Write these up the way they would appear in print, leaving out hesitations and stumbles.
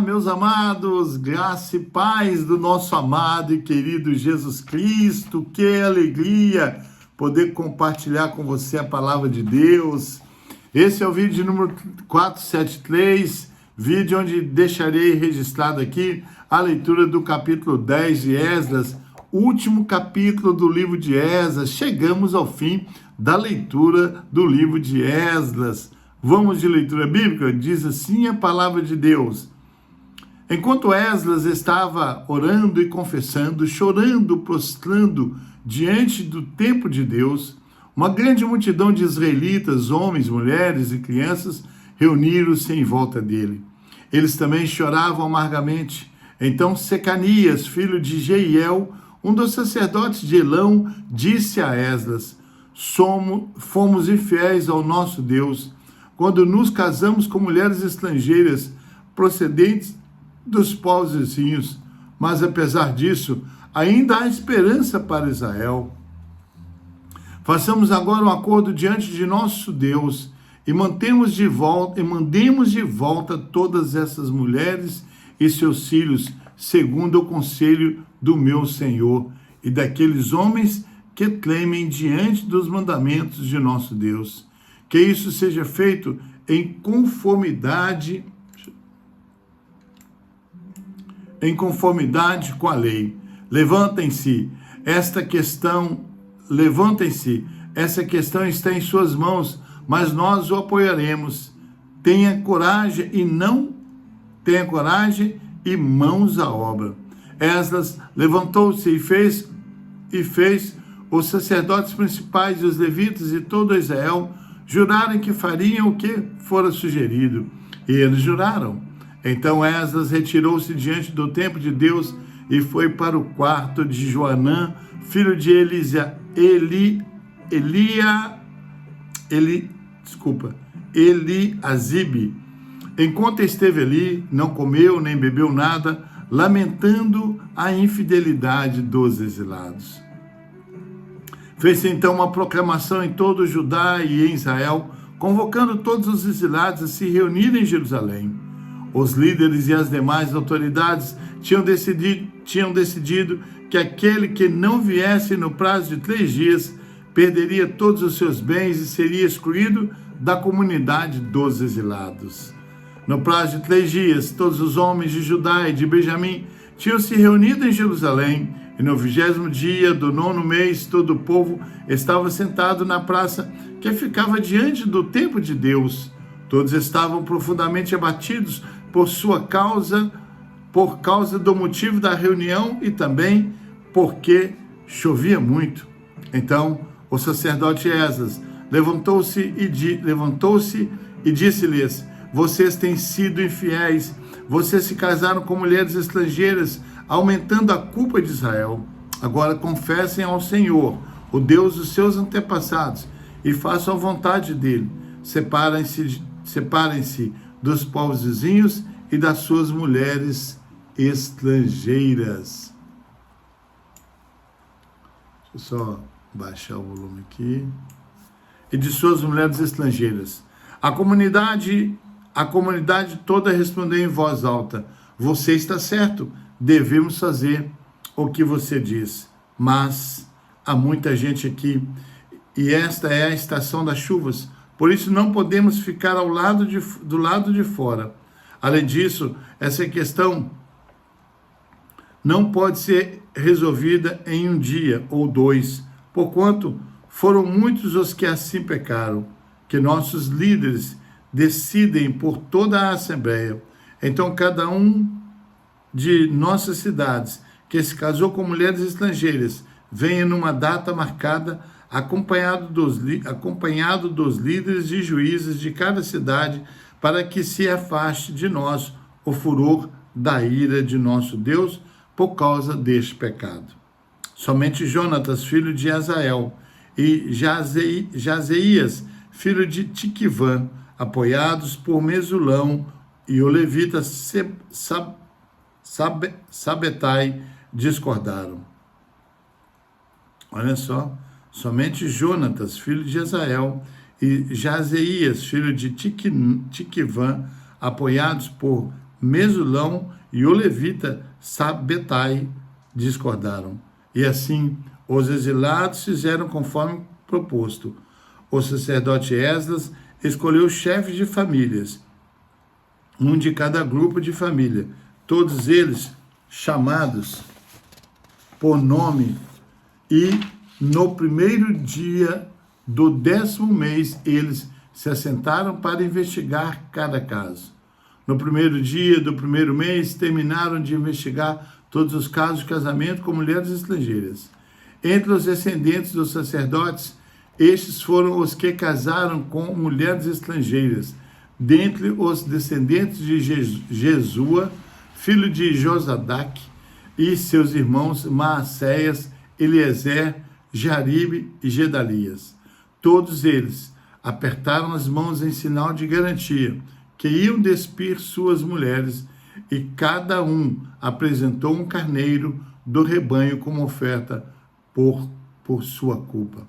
Olá, meus amados, graça e paz do nosso amado e querido Jesus Cristo. Que alegria poder compartilhar com você a palavra de Deus. Esse é o vídeo número 473, vídeo onde deixarei registrado aqui a leitura do capítulo 10 de Esdras, último capítulo do livro de Esdras. Chegamos ao fim da leitura do livro de Esdras. Vamos de leitura bíblica? Diz assim a palavra de Deus. Enquanto Esdras estava orando e confessando, chorando, prostrando diante do templo de Deus, uma grande multidão de israelitas, homens, mulheres e crianças, reuniram-se em volta dele. Eles também choravam amargamente. Então Secanias, filho de Jeiel, um dos sacerdotes de Elão, disse a Esdras: fomos infiéis ao nosso Deus, quando nos casamos com mulheres estrangeiras procedentes dos povos vizinhos, mas apesar disso, ainda há esperança para Israel. Façamos agora um acordo diante de nosso Deus e mandemos de volta todas essas mulheres e seus filhos, segundo o conselho do meu Senhor e daqueles homens que tremem diante dos mandamentos de nosso Deus. Que isso seja feito em conformidade com a lei. Levantem-se, essa questão está em suas mãos, mas nós o apoiaremos. Tenha coragem e mãos à obra. Esdras levantou-se e fez os sacerdotes principais, os levitas e todo Israel jurarem que fariam o que fora sugerido. E eles juraram. Então Esdras retirou-se diante do templo de Deus e foi para o quarto de Joanã, filho de Eliasibe. Enquanto esteve ali, não comeu nem bebeu nada, lamentando a infidelidade dos exilados. Fez então uma proclamação em todo o Judá e em Israel, convocando todos os exilados a se reunirem em Jerusalém. Os líderes e as demais autoridades tinham decidido que aquele que não viesse no prazo de 3 dias perderia todos os seus bens e seria excluído da comunidade dos exilados. No prazo de 3 dias, todos os homens de Judá e de Benjamim tinham se reunido em Jerusalém, e no 20º dia do 9º mês, todo o povo estava sentado na praça que ficava diante do templo de Deus. Todos estavam profundamente abatidos por causa do motivo da reunião e também porque chovia muito. Então o sacerdote Esdras levantou-se e disse-lhes: vocês têm sido infiéis, vocês se casaram com mulheres estrangeiras, aumentando a culpa de Israel. Agora confessem ao Senhor, o Deus dos seus antepassados, e façam a vontade dele. Separem-se dos povos vizinhos e das suas mulheres estrangeiras. Deixa eu só baixar o volume aqui. E de suas mulheres estrangeiras. A comunidade toda respondeu em voz alta: você está certo, devemos fazer o que você diz. Mas há muita gente aqui, e esta é a estação das chuvas, por isso não podemos ficar do lado de fora. Além disso, essa questão não pode ser resolvida em 1 dia ou 2, porquanto foram muitos os que assim pecaram, que nossos líderes decidem por toda a Assembleia. Então cada um de nossas cidades que se casou com mulheres estrangeiras venha numa data marcada, acompanhado dos líderes e juízes de cada cidade, para que se afaste de nós o furor da ira de nosso Deus por causa deste pecado. Somente Jonatas, filho de Azael, e Jazeias, filho de Tiquivã, apoiados por Mesulão, e o levita Sabetai, discordaram. Olha só, somente Jonatas, filho de Azael, e Jazeias, filho de Tiquivã, apoiados por Mesulão e o levita Sabetai discordaram. E assim, os exilados fizeram conforme proposto. O sacerdote Esdras escolheu chefes de famílias, um de cada grupo de família, todos eles chamados por nome, e no primeiro dia do 10º mês eles se assentaram para investigar cada caso. No primeiro dia do primeiro mês terminaram de investigar todos os casos de casamento com mulheres estrangeiras. Entre os descendentes dos sacerdotes, estes foram os que casaram com mulheres estrangeiras. Dentre os descendentes de Jesua, filho de Josadaque, e seus irmãos Maacéias, Eliezer, Jaribe e Gedalias. Todos eles apertaram as mãos em sinal de garantia, que iam despir suas mulheres, e cada um apresentou um carneiro do rebanho como oferta por sua culpa.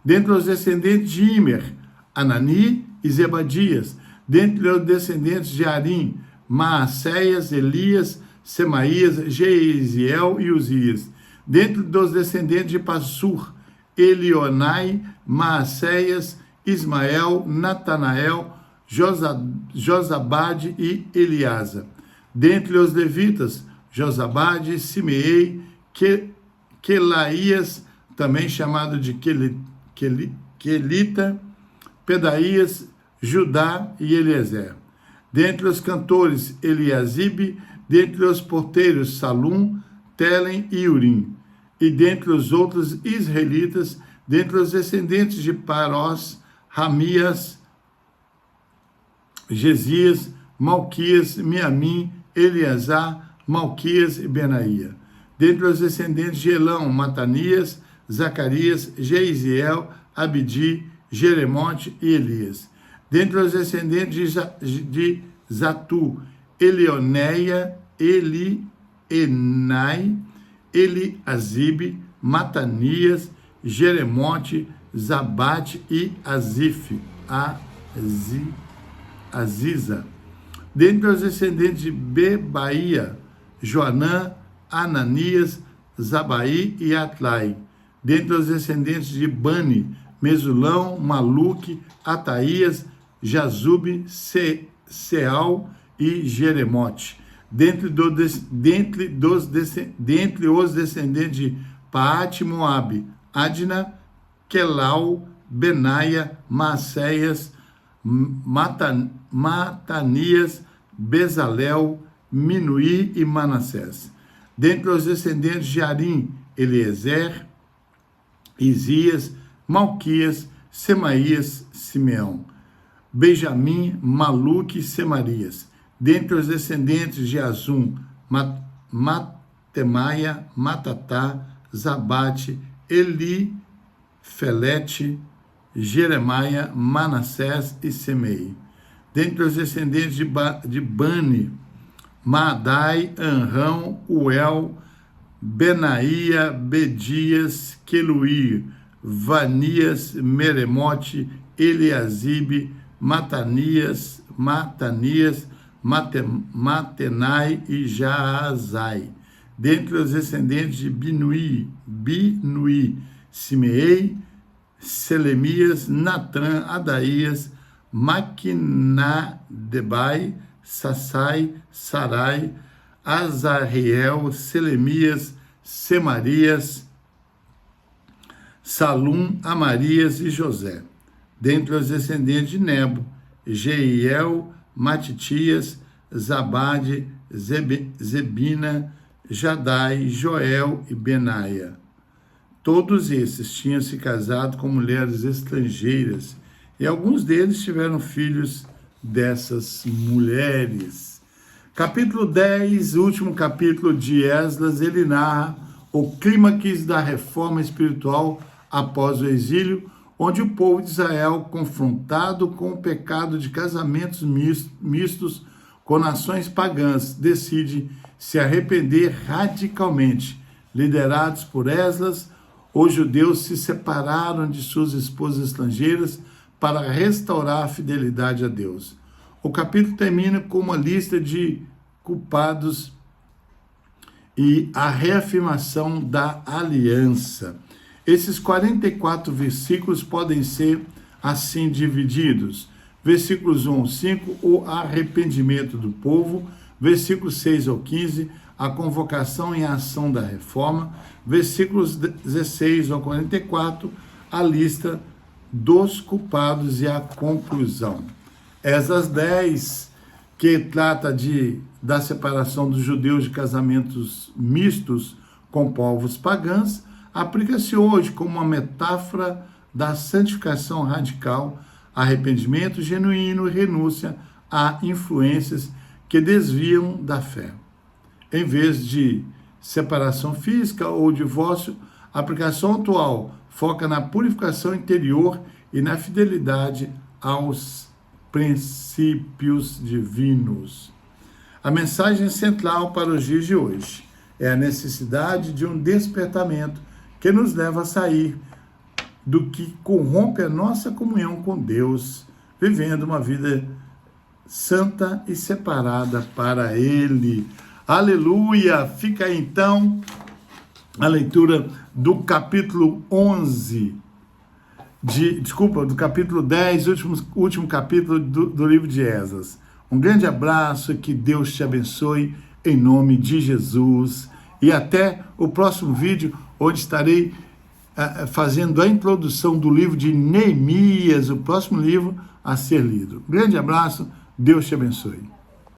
Dentre os descendentes de Imer, Anani e Zebadias. Dentre os descendentes de Arim, Maacéias, Elias, Semaías, Jeziel e Uzias. Dentre dos descendentes de Passur, Elionai, Maacéias, Ismael, Natanael, Josabade e Eliasa. Dentre os levitas, Josabade, Simeei, Quelaías, também chamado de Quelita, Pedaías, Judá e Eliezer. Dentre os cantores, Eliasibe. Dentre os porteiros, Salum, Telem e Urim. E dentre os outros israelitas, dentre os descendentes de Parós, Ramias, Gesias, Malquias, Miamim, Eleazar, Malquias e Benaía. Dentre os descendentes de Elão, Matanias, Zacarias, Jeisiel, Abdi, Jeremote e Elias. Dentre os descendentes de Zatu, Elioneia, Elienai, Eliasibe, Matanias, Jeremote, Zabate e Azif, Aziza. Dentre os descendentes de Bebaía, Joanã, Ananias, Zabai e Atlai. Dentre os descendentes de Bani, Mesulão, Maluque, Ataías, Jazube, Seal e Jeremote. Dentre os descendentes de Paate, Moabe, Adna, Quelau, Benaia, Maacéias, Matanias, Bezalel, Minuí e Manassés. Dentre os descendentes de Arim, Eliezer, Isias, Malquias, Semaías, Simeão. Benjamim, Maluque e Semarias. Dentre os descendentes de Azum, Matemaia, Matatá, Zabate, Eli, Felete, Jeremaia, Manassés e Semei. Dentre os descendentes de Bani, Maadai, Anrão, Uel, Benaía, Bedias, Queluí, Vanias, Meremote, Eliasibe, Matanias, Matenai e Jaazai. Dentre os descendentes de Binuí, Simeei, Selemias, Natã, Adaías, Maquinadebai, Sassai, Sarai, Azarriel, Selemias, Semarias, Salum, Amarias e José. Dentre os descendentes de Nebo, Jeiel, Matitias, Zabade, Zebina, Jadai, Joel e Benaia. Todos esses tinham se casado com mulheres estrangeiras e alguns deles tiveram filhos dessas mulheres. Capítulo 10, último capítulo de Esdras, ele narra o clímax da reforma espiritual após o exílio, onde o povo de Israel, confrontado com o pecado de casamentos mistos com nações pagãs, decide se arrepender radicalmente. Liderados por Esdras, os judeus se separaram de suas esposas estrangeiras para restaurar a fidelidade a Deus. O capítulo termina com uma lista de culpados e a reafirmação da aliança. Esses 44 versículos podem ser assim divididos. Versículos 1 ao 5, o arrependimento do povo. Versículos 6 ao 15, a convocação e a ação da reforma. Versículos 16 ao 44, a lista dos culpados e a conclusão. Esdras 10, que trata da separação dos judeus de casamentos mistos com povos pagãos, aplica-se hoje como uma metáfora da santificação radical, arrependimento genuíno e renúncia a influências que desviam da fé. Em vez de separação física ou divórcio, a aplicação atual foca na purificação interior e na fidelidade aos princípios divinos. A mensagem central para os dias de hoje é a necessidade de um despertamento que nos leva a sair do que corrompe a nossa comunhão com Deus, vivendo uma vida santa e separada para Ele. Aleluia! Fica aí então a leitura do capítulo 11, do capítulo 10, último capítulo do livro de Esdras. Um grande abraço, que Deus te abençoe em nome de Jesus. E até o próximo vídeo, onde estarei fazendo a introdução do livro de Neemias, o próximo livro a ser lido. Um grande abraço, Deus te abençoe.